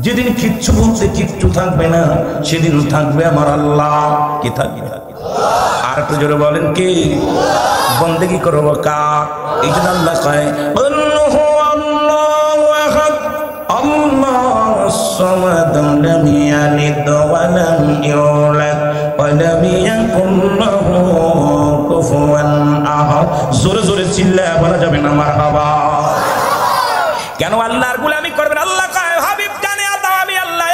যেদিন কিচ্ছু বলতে কিচ্ছু থাকবে না, সেদিন থাকবে আমার আল্লাহ। কি থাকবে? আর একটু জোরে বলেন কি? বন্দেগি করবো কার? এই জন্য আল্লাহ কয় আল্লাহুস সামাদ লাম ইয়ালিদ ওয়া লাম ইউলাদ ওয়া লাম ইয়াকুল লাহু কুফুয়ান আহাদ। জোরে জোরে চিল্লায় বলা যাবে না মারহাবা? কেন আল্লাহর গোলামি করবেন? আল্লাহ কয় হাবিব জানে আমি আল্লাহ,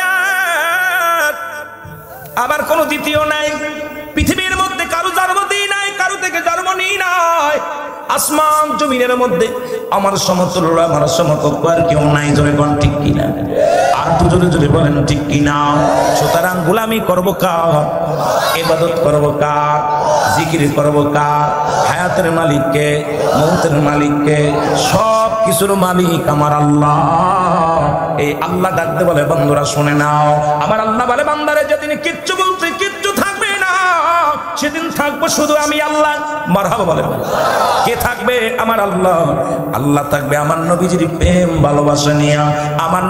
আমার কোনো দ্বিতীয় নাই। পৃথিবীর মধ্যে কারো জন্ম দিই নাই, কারো থেকে জন্ম নিই নাই। আসমান জমিনের মধ্যে আমার সমতুল্য, আমার সমকক্ষ আর কেউ নাই। জোরে কোন ঠিক কিনা? আর তো জোরে জোরে বলেন ঠিক কিনা? সুতরাং গোলামি করবো কার? ইবাদত করবো কার? জিকির করবো কার? হায়াতের মালিককে, মৌতের মালিককে, সব কিছুর মালিক আমার আল্লাহ। এই আল্লাহ ডাকতে বলে বন্ধুরা শুনে নাও, আমার আল্লাহ বলে বান্দারে যেদিন কিচ্ছু বলতে কিচ্ছু থাকবে না, সেদিন থাকবো শুধু আমি আল্লাহ। মারহাবা বলে। কে থাকবে? আমার আল্লাহ। আল্লাহ থাকবে আমার নবীজির প্রেম ভালোবাসা নিয়া, আমার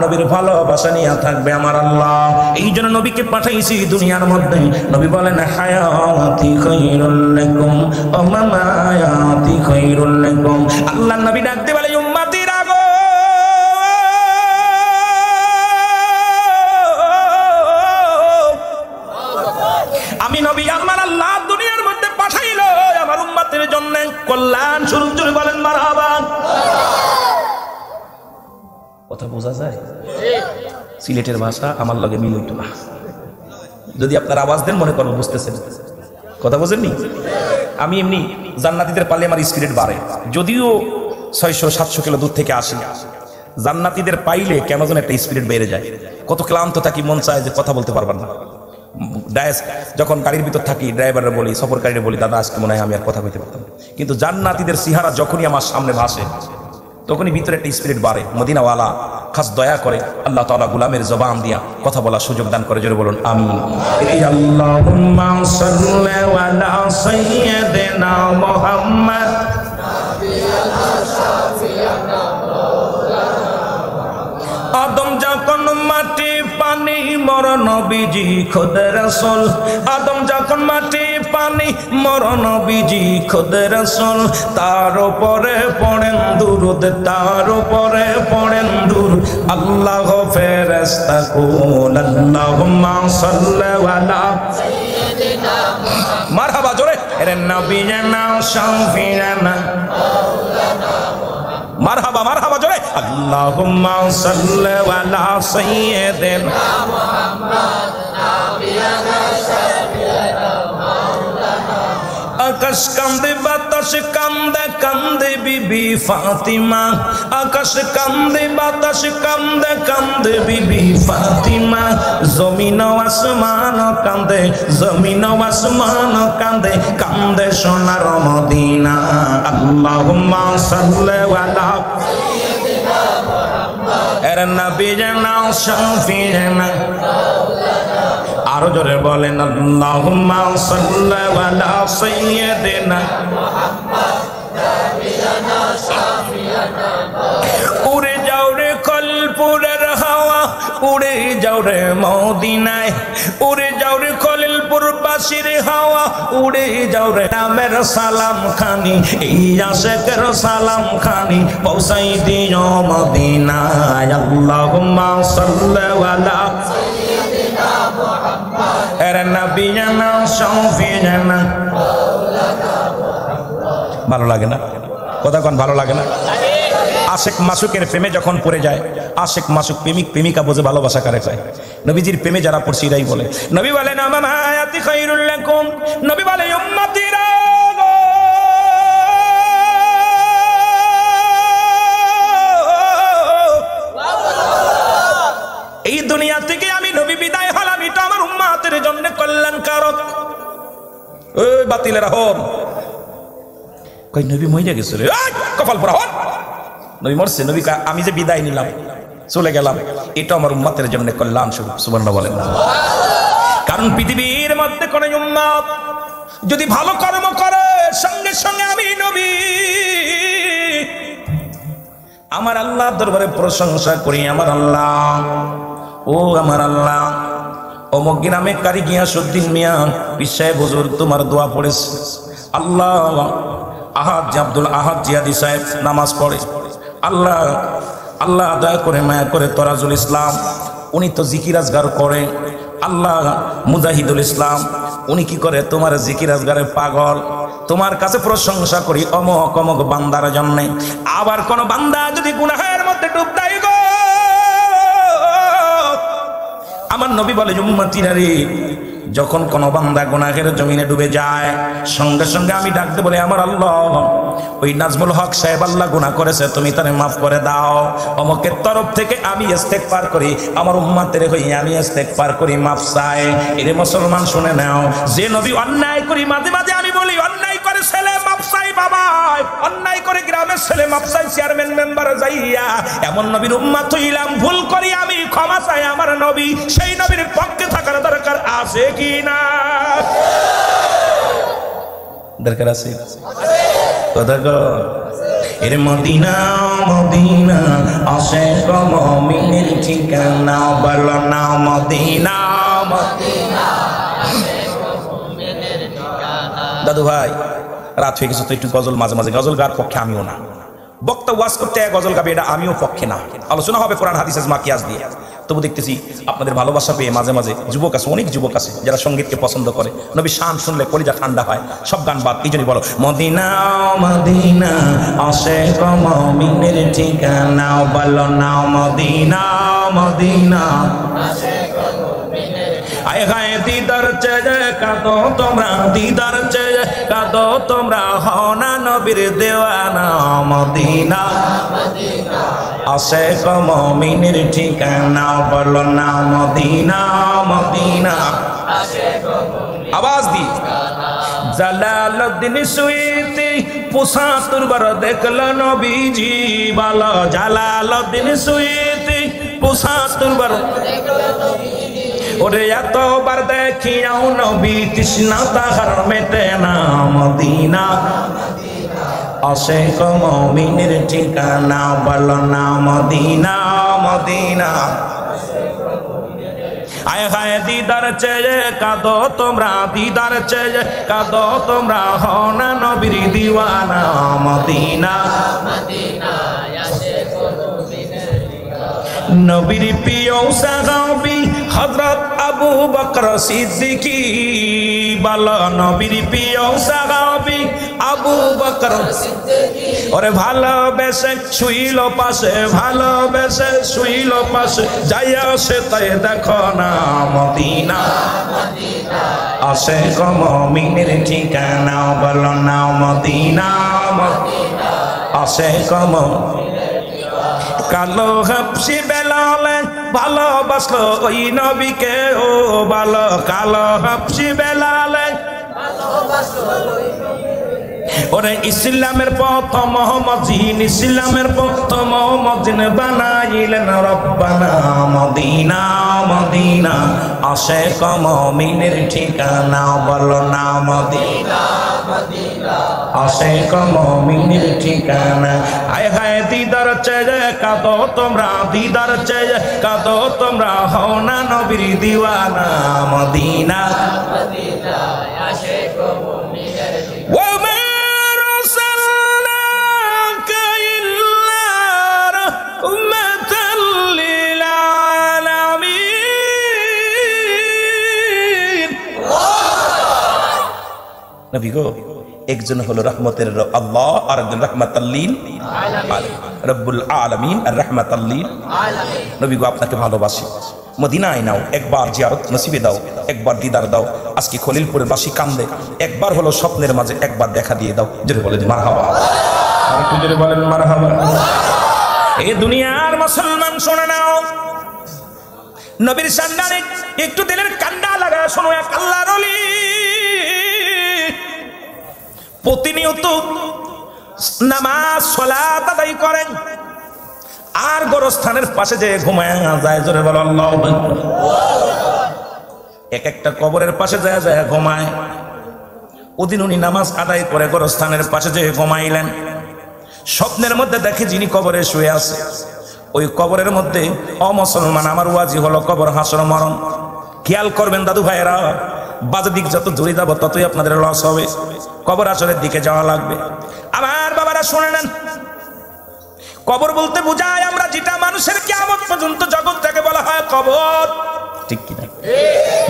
নবীর ভালোবাসা নিয়া থাকবে আমার আল্লাহ। এই জন্য নবীকে পাঠাইছি দুনিয়ার মধ্যে। নবী বলেন হায়াতি খায়রুল লাকুম ওয়া মামায়াতি খায়রুল লাকুম। আল্লাহ নবী ডাকতে বলে উম্মতিরা গো, আমি নবী আমার আল্লাহ দুনিয়ার মধ্যে পাঠাইল আমার উম্মতের জন্য কল্যাণ স্বরূপ। জোরে বলেন মারহাবা। কথা বোঝা যায়? সিলেটের ভাষা আমার লগে মিল হইতো না। যদি আপনার আওয়াজ দেন মনে করবো বুঝতেছেন। কথা বোঝেননি? আমি এমনি জান্নাতীদের পালে আমার স্পিরিট বাড়ে, যদিও 600-700 কিলো দূর থেকে আসি। জান্নাতীদের পাইলে কেন যেন একটা স্পিরিট বেড়ে যায়। কত ক্লান্ত থাকি, মন চায় যে কথা বলতে পারবেন না। যখন গাড়ির ভিতর থাকি ড্রাইভাররা বলি, সফরকারীরা বলি, দাদা আজকে মনে হয় আমি আর কথা বলতে পারতাম। কিন্তু জান্নাতীদের চেহারা যখনই আমার সামনে ভাসে তখনই ভিতরে একটা স্পিরিট বাড়ে। মদিনাওয়ালা খাস দয়া করে আল্লাহ তাআলা গোলামের জবান দিয়া কথা বলার সুযোগ দান করে। জোরে বলুন আমিন। আল্লাহুম্মা সাল্লি আলা সাইয়্যিদিনা মুহাম্মদ আদম যখন মাটি পানি মর নবীজি খোদ রাসূল। আদম যখন মাটি পানি মর নবীজি খোদ রাসূল। তার উপরে পড়েন দুরূদ, তার উপরে পড়েন দুরূদ। আল্লাহ ফেরেশতা কুল আল্লাহুম্মা সাল্লি আলা সাইয়্যিদিনা মুহাম্মদ। মারহাবা জোরে। এর নবী জানা শাফিয়ানা মাওলানা মারহাবা মারহাবা জোরে। আল্লাহুম্মা সাল্লি আলা সাইয়্যিদিনা মুহাম্মদ নাবিয়ানা শাফিয়ানা মাওলানা। আকাশ কান্দে বাতাস কান্দে কান্দে বিবি ফাতিমা। আকাশ কান্দে বাতাস কান্দে কান্দে বিবি ফাতিমা। জমিন আসমান কান্দে, জমিন আসমান কান্দে, কান্দে সোনার মদিনা। আল্লাহুম্মা সাল্লি আলা সাইয়্যিদিনা মুহাম্মদ এর নবী জানা শাফিয়ানা মাওলানা। আরো জোরে বলেন আল্লাহুম্মা সাল্লি আলা সাইয়্যিদিনা মুহাম্মদ নাবিয়ানা শাফিয়ানা মাওলানা। উড়ে যাও রে কলপুরের হাওয়া, উড়ে যাও রে মদিনায়, উড়ে যাও রে খলিলপুর বাসির হাওয়া, উড়ে যাও রে নামের সালাম খানি, এই আশেকের সালাম খানি পৌঁছাই দিও মদিনায়। আল্লাহুম্মা সাল্লি আলা সাইয়্যিদিনা মুহাম্মদ এর নবিয়ানা শাফিয়ানা মাওলানা মুহাম্মদ। ভালো লাগে না? কথা কোন ভালো লাগে না? আশেক মাসুকের প্রেমে যখন পড়ে যায়, আশেক মাসুক প্রেমিক প্রেমিকা বোঝে ভালোবাসা কারে চায়। নবীজির প্রেমে যারা পড়ছে এরাই বলে। নবী বলেন আমার হায়াতি খায়রুল লাকুম। নবী বলে উম্মতিরা এই দুনিয়া থেকে আমি নবী বিদায় হলাম, এটা আমার উম্মতের জন্য কল্যাণকারক। ওই বাতিলেরা হন কই নবী মইরা গেছে রে, কপাল পোড়া হন। নবী মরছে, নবী আমি যে বিদায় নিলাম চলে গেলাম, এটা আমার উম্মতের জন্য কল্যাণ স্বরূপ। সুবহানাল্লাহ বলেন। কারণ পৃথিবীর মধ্যে কোন উম্মত যদি ভালো কর্ম করে সঙ্গে সঙ্গে আমি নবী আমার আল্লাহ দরবারে প্রশংসা করি, আমার আল্লাহ, ও আমার আল্লাহ, অমুক গ্রামে কারি গিয়াসউদ্দিন মিয়া পীর সাহেব হুজুর তোমার দোয়া পড়েছে। আল্লাহ, আহাদ আব্দুল আহাদ জিয়াদি সাহেব নামাজ পড়ে। আল্লাহ, আল্লাহ দয়া করে মায়া করে তরাজুল ইসলাম উনি তো জিকির আজগার করে। আল্লাহ, মুজাহিদুল ইসলাম উনি কি করে? তোমার জিকির আজগারে পাগল। তোমার কাছে প্রশংসা করি অমক অমক বান্দার জন্যে। আবার কোন বান্দা যদি গুনাহের মধ্যে ডুব দেয় গো, আমার নবী বলে উম্মতিরা রে, যখন কোন বান্দা গুনাহের জমিনে ডুবে যায় সঙ্গে সঙ্গে আমি ডাকতে বলি আমার আল্লাহ, ওই নাজমুল হক সাহেব আল্লাহ গুনাহ করেছে, তুমি তারে মাফ করে দাও। অমুকের তরফ থেকে আমি ইস্তেগফার করি, আমার উম্মতের হয়ে আমি ইস্তেগফার করি, মাফ চাই। এরে মুসলমান শুনে নাও, যে নবী অন্যায় করি মাঝে মাঝে আমি বলি অন্যায় করে ছেলে মাফ চাই বাবা, অন্যায় করে গ্রামের ছেলে মাফ চাই চেয়ারম্যান মেম্বার যাইয়া, এমন নবীর উম্মত হইলাম, ভুল করি আমি ক্ষমা চাই আমার নবী। সেই নবীর পক্ষে থাকার দরকার আছে কি না? দরকার আছে কথা গো। এর মদিনা মদিনা আশিক মুমিনের ঠিকানা, বলো না মদিনা মদিনা আশিক মুমিনের ঠিকানা। দাদু ভাই রাত হয়ে গেছে তো একটু গজল মাঝে মাঝে, গজল গাওয়ার পক্ষে আমিও না, বক্তা ওয়াজ করতে গজল গাবে এটা আমিও পক্ষে না। আলোচনা হবে কোরআন হাদিস আজমা কিয়াস দিয়ে। তবু দেখতেছি আপনাদের ভালোবাসা পেয়ে মাঝে মাঝে যুবক আছে, অনেক যুবক আছে যারা সঙ্গীতকে পছন্দ করে। নবী শান শুনলে কলিজা ঠান্ডা হয়, সব গান বাদ। এই জন্যই বলো মদিনা মদিনা আশিক মুমিনের ঠিকানা, বলো না মদিনা মদিনা আশিক মুমিনের। আয় হায় দিদার চেয়ে কাঁদো তোমরা, দিদার চেয়ে কাঁদো তোমরা, হও না নবীর দেওয়ানা, মদিনা মদিনা আশিক মুমিনের ঠিকানা, বলো না মদিনা মদিনা আশিক মুমিনের। আওয়াজ দি জালালউদ্দিন সুয়ুতি ৭৫ বার দেখল নবীজি, বলো জালালউদ্দিন সুয়ুতি ৭৫ বার দেখল নবীজি। ওরে এতবার দেখিয়াও নবী তৃষ্ণা তাহার মেটে না, মদিনা আশিক মুমিনের ঠিকানা, বলো না মদিনা মদিনা। আয় হায় দিদার চেয়ে কাঁদো তোমরা, দিদার চেয়ে কাঁদো তোমরা, হও না নবীর দিওয়ানা, মদিনা মদিনা আশিক মুমিনের ঠিকানা। নবীর প্রিয় সাহাবী হযরত আবু বকর সিদ্দিকী, বলো নবীর প্রিয় সাহাবী আবু বকর সিদ্দিকী। ওরে ভালোবেসে শুইল পাশে, ভালোবেসে শুইল পাশে, যাইয়া সে তাই দেখো না, মদিনা মদিনা আশিক মুমিনের ঠিকানা, বলো না মদিনা মদিনা আশিক মুমিনের ঠিকানা। কালো হাবশি বেলালে ভালোবাসলো ওই নবীকে, ও বলো কালো হাবশি বেলালে ভালোবাসলো ওই নবীকে। ওরে ইসলামের প্রথম মজিন, ইসলামের প্রথম মজিন বানাইলেন রব্বানা, মদিনা মদিনা আশিক মুমিনের ঠিকানা, বলো না মদিনা মদিনা আশিক মুমিনের ঠিকানা। আয় হায় দিদার চেয়ে কাঁদো তোমরা, দিদার চেয়ে কাঁদো তোমরা, হও না নবীর দিওয়ানা, মদিনা মদিনা আশিক মুমিনের ঠিকানা। নবী গো একজন হলো রহমতের আল্লাহ, আর একজন রাহমাতাল লিল আলামিন, রব্বুল আলামিন আর রাহমাতাল লিল আলামিন। নবী গো আপনাকে ভালোবাসি, মদিনায় নাও, একবার জিয়ারত নসিবে দাও, একবার দিদার দাও। আজকে খলিলপুরের বাসী কান্দে, একবার হলো স্বপ্নের মাঝে একবার দেখা দিয়ে দাও। জোরে বলেন মারহাবা, আর একটু জোরে বলেন মারহাবা। এই দুনিয়ার মুসলমান শুনে নাও, নবীর সান্নানে একটু দিলের কান্না লাগা শোনো। এক আল্লাহর ওলি প্রতিনিয়ত নামাজ সালাত আদায় করেন, আর গোরস্থানের পাশে যে ঘুমায় যায়। জোরে বলো আল্লাহু আকবার। এক একটা কবরের পাশে যায় যায় ঘুমায়। ওদিন উনি নামাজ আদায় করে গোরস্থানের পাশে যে ঘুমাইলেন, স্বপ্নের মধ্যে দেখে যিনি কবরে শুয়ে আছে, ওই কবরের মধ্যে অমুসলমান। আমার ওয়াজি হলো কবর হাসর মরণ। খেয়াল করবেন দাদু ভাইয়েরা, বাজে দিক যত দূরে যাবো ততই আপনাদের লস হবে। কবর আসরের দিকে যাওয়া লাগবে। আমার বাবারা শুনে নেন, কবর বলতে বোঝায় আমরা যেটা মানুষের কিয়ামত পর্যন্ত জগৎটাকে বলা হয় কবর। ঠিক কিনা?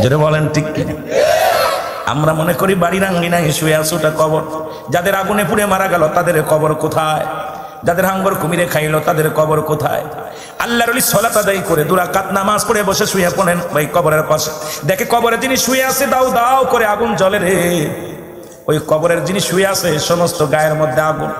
যেটা বলেন ঠিক কিনা? আমরা মনে করি বাড়ির আঙ্গিনায় শুয়ে আছে ওটা কবর। যাদের আগুনে পুড়ে মারা গেল তাদের কবর কোথায়? যাদের হাঙ্গর কুমিরে খাইলো তাদের কবর কোথায়? আল্লাহর ওলি সালাত আদায় করে 2 রাকাত নামাজ পড়ে বসে শুয়ে পড়েন ওই কবরের পাশে, দেখে কবরে যিনি শুয়ে আছে দাও দাও করে আগুন জ্বলে রে। ওই কবরের যিনি শুয়ে আছে সমস্ত গায়ের মধ্যে আগুন।